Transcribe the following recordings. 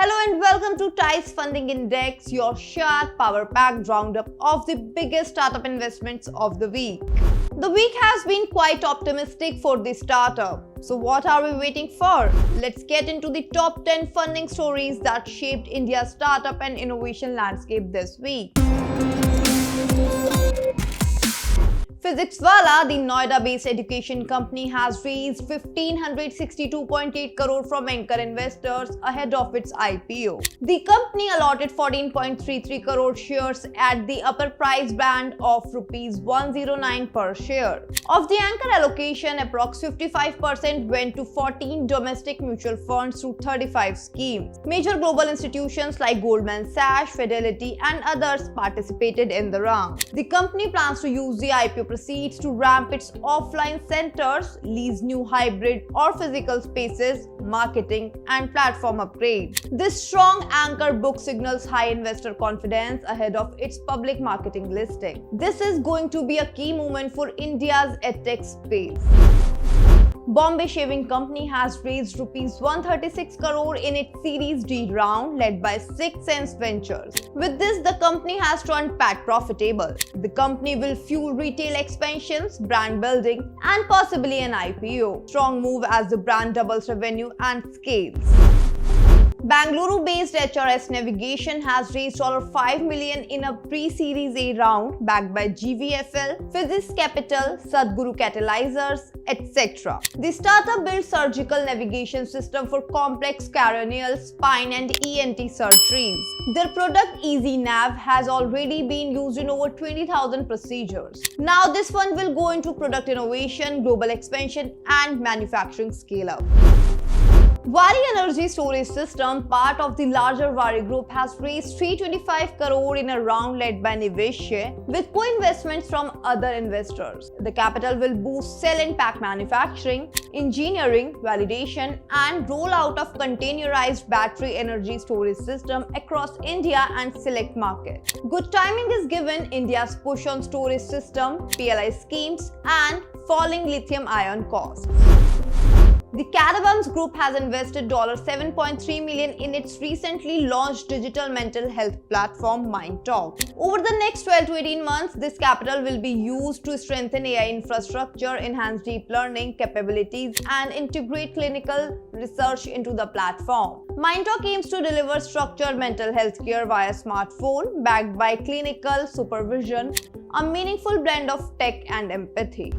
Hello and welcome to TICE Funding Index, your short power-packed roundup of the biggest startup investments of the week. The week has been quite optimistic for the startup. So what are we waiting for? Let's get into the top 10 funding stories that shaped India's startup and innovation landscape this week. PhysicsWallah, the Noida-based education company, has raised 1,562.8 crore from anchor investors ahead of its IPO. The company allotted 14.33 crore shares at the upper price band of Rs 109 per share. Of the anchor allocation, approx 55% went to 14 domestic mutual funds through 35 schemes. Major global institutions like Goldman Sachs, Fidelity, and others participated in the round. The company plans to use the IPO proceeds to ramp its offline centers, lease new hybrid or physical spaces, marketing, and platform upgrades. This strong anchor book signals high investor confidence ahead of its public marketing listing. This is going to be a key moment for India's Edtech space. Bombay Shaving Company has raised Rs 136 crore in its Series D round led by 6 Sense Ventures. With this, the company has turned PAT profitable. The company will fuel retail expansions, brand building, and possibly an IPO. Strong move as the brand doubles revenue and scales. Bangalore-based HRS Navigation has raised $5 million in a pre-Series A round backed by GVFL, HRS Capital, Sadhguru Catalyzers, etc. The startup builds surgical navigation system for complex cranial, spine, and ENT surgeries. Their product EasyNav has already been used in over 20,000 procedures. Now this fund will go into product innovation, global expansion, and manufacturing scale-up. Waaree Energy Storage System, part of the larger Waaree Group, has raised 325 crore in a round led by Nivesha with co-investments from other investors. The capital will boost cell and pack manufacturing, engineering, validation, and rollout of containerized battery energy storage system across India and select markets. Good timing is given India's push on storage system, PLI schemes, and falling lithium-ion costs. The Cadabams Group has invested $7.3 million in its recently launched digital mental health platform MindTalk. Over the next 12 to 18 months, this capital will be used to strengthen AI infrastructure, enhance deep learning capabilities, and integrate clinical research into the platform. MindTalk aims to deliver structured mental health care via smartphone, backed by clinical supervision, a meaningful blend of tech and empathy.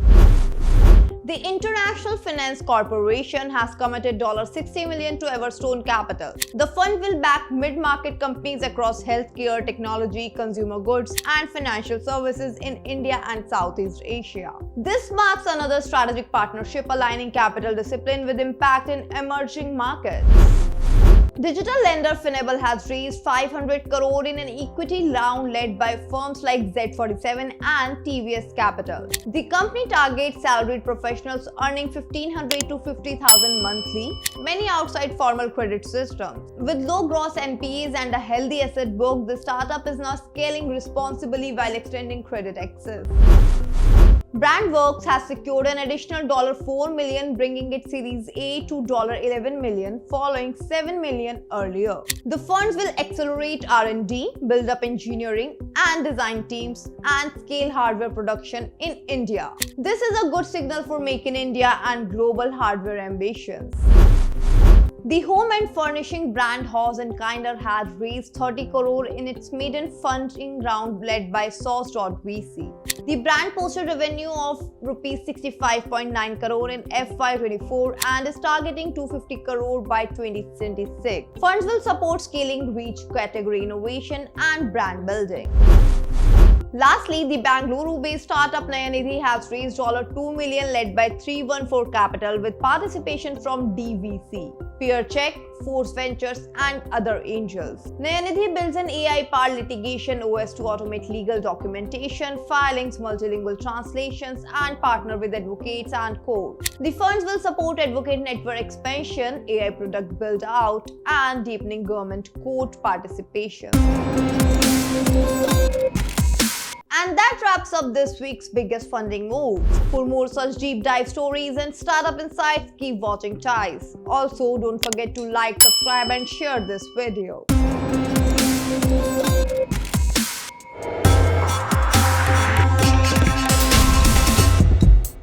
The International Finance Corporation has committed $60 million to Everstone Capital. The fund will back mid-market companies across healthcare, technology, consumer goods, and financial services in India and Southeast Asia. This marks another strategic partnership aligning capital discipline with impact in emerging markets. Digital lender Finnable has raised 500 crore in an equity round led by firms like Z47 and TVS Capital. The company targets salaried professionals earning 1,500 to 50,000 monthly, many outside formal credit systems. With low gross NPAs and a healthy asset book, the startup is now scaling responsibly while extending credit access. Brandworks has secured an additional $4 million, bringing its Series A to $11 million, following $7 million earlier. The funds will accelerate R&D, build up engineering and design teams, and scale hardware production in India. This is a good signal for Make in India and global hardware ambitions. The home and furnishing brand Haus Kinder had raised 30 crore in its maiden funding round led by Sauce.vc. The brand posted revenue of Rs 65.9 crore in FY24 and is targeting 250 crore by 2026. Funds will support scaling reach, category innovation, and brand building. Lastly, the Bangalore-based startup Nyayanidhi has raised $2 million led by 314 Capital with participation from DVC, PeerCheck, Force Ventures, and other angels. Nyayanidhi builds an AI-powered litigation OS to automate legal documentation, filings, multilingual translations, and partner with advocates and courts. The funds will support advocate network expansion, AI product build-out, and deepening government court participation. And that wraps up this week's biggest funding move. For more such deep dive stories and startup insights, keep watching TIES. Also, don't forget to like, subscribe and share this video.